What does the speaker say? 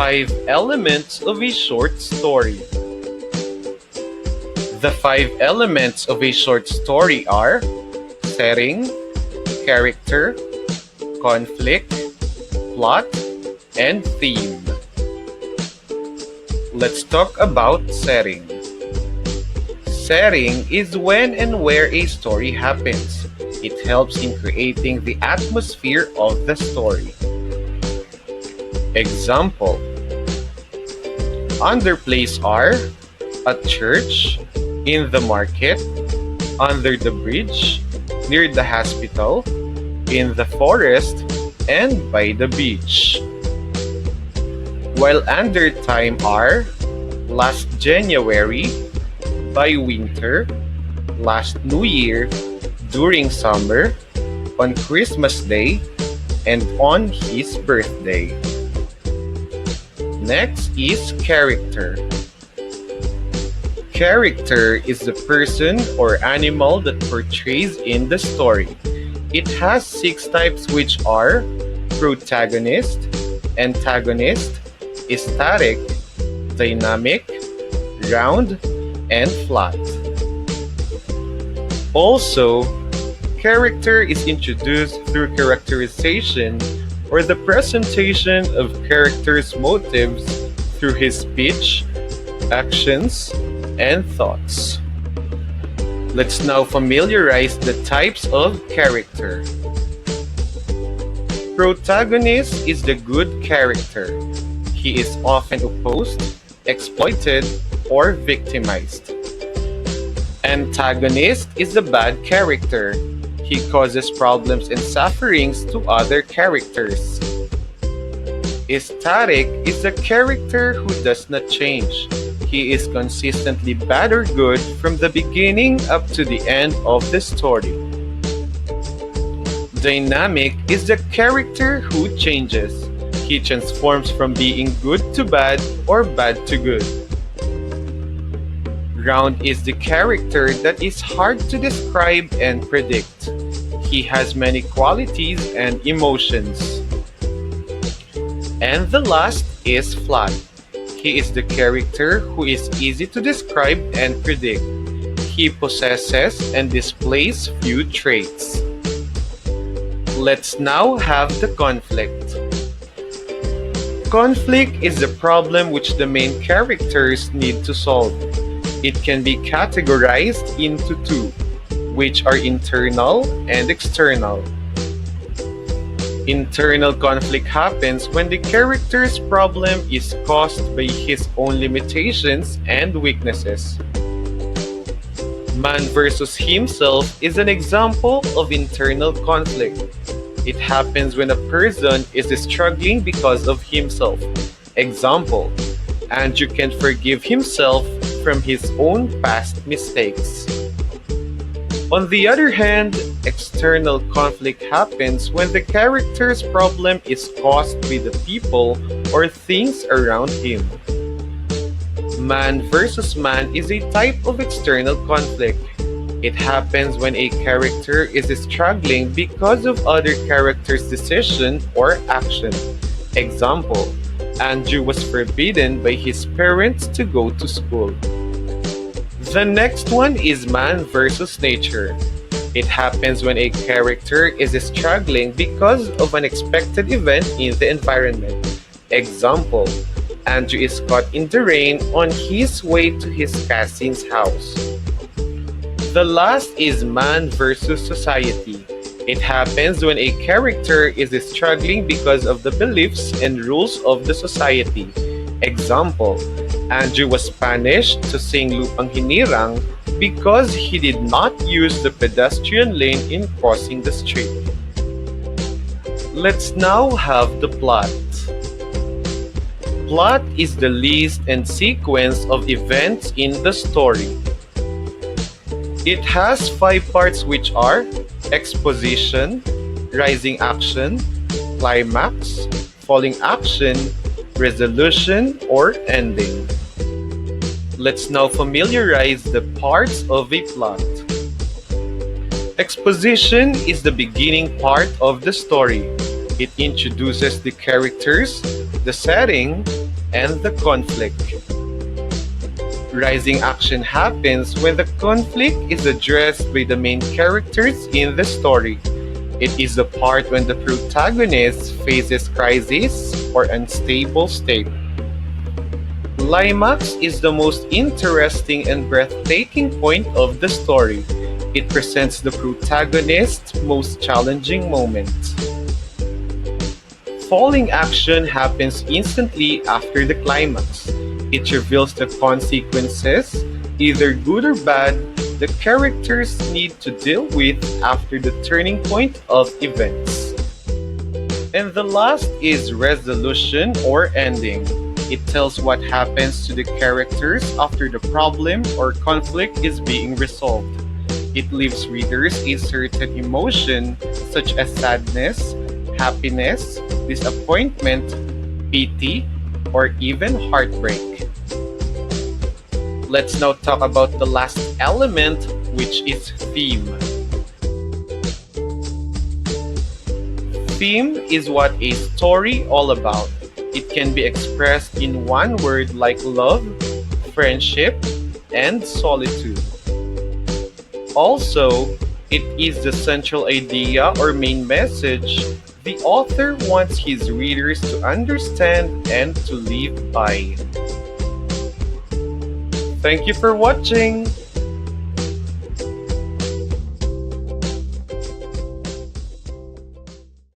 5 elements of a short story. The 5 elements of a short story are setting, character, conflict, plot, and theme. Let's talk about setting. Setting is when and where a story happens. It helps in creating the atmosphere of the story. Example: underplays are at church, in the market, under the bridge, near the hospital, in the forest, and by the beach. While under time are last January, by winter, last New Year, during summer, on Christmas Day, and on his birthday. Next is character. Character is the person or animal that portrays in the story. It has 6 types, which are protagonist, antagonist, static, dynamic, round, and flat. Also, character is introduced through characterization or the presentation of character's motives through his speech, actions, and thoughts. Let's now familiarize the types of character. Protagonist is the good character. He is often opposed, exploited, or victimized. Antagonist is the bad character. He causes problems and sufferings to other characters. Static is the character who does not change. He is consistently bad or good from the beginning up to the end of the story. Dynamic is the character who changes. He transforms from being good to bad or bad to good. Round is the character that is hard to describe and predict. He has many qualities and emotions. And the last is flat. He is the character who is easy to describe and predict. He possesses and displays few traits. Let's now have the conflict. Conflict is the problem which the main characters need to solve. It can be categorized into 2, which are internal and external. Internal conflict happens when the character's problem is caused by his own limitations and weaknesses. Man versus himself is an example of internal conflict. It happens when a person is struggling because of himself. Example: Andrew can't forgive himself from his own past mistakes. On the other hand, external conflict happens when the character's problem is caused by the people or things around him. Man versus man is a type of external conflict. It happens when a character is struggling because of other characters' decision or action. Example: Andrew was forbidden by his parents to go to school. The next one is man versus nature. It happens when a character is struggling because of an unexpected event in the environment. Example: Andrew is caught in the rain on his way to his cousin's house. The last is man versus society. It happens when a character is struggling because of the beliefs and rules of the society. Example: Andrew was punished to sing Lupang Hinirang because he did not use the pedestrian lane in crossing the street. Let's now have the plot. Plot is the list and sequence of events in the story. It has 5 parts, which are exposition, rising action, climax, falling action, resolution, or ending. Let's now familiarize the parts of a plot. Exposition is the beginning part of the story. It introduces the characters, the setting, and the conflict. Rising action happens when the conflict is addressed by the main characters in the story. It is the part when the protagonist faces crisis or unstable state. Climax is the most interesting and breathtaking point of the story. It presents the protagonist's most challenging moment. Falling action happens instantly after the climax. It reveals the consequences, either good or bad, the characters need to deal with after the turning point of events. And the last is resolution or ending. It tells what happens to the characters after the problem or conflict is being resolved. It leaves readers a certain emotion such as sadness, happiness, disappointment, pity, or even heartbreak. Let's now talk about the last element, which is theme. Theme is what a story all about. It can be expressed in one word like love, friendship, and solitude. Also, it is the central idea or main message the author wants his readers to understand and to live by. Thank you for watching.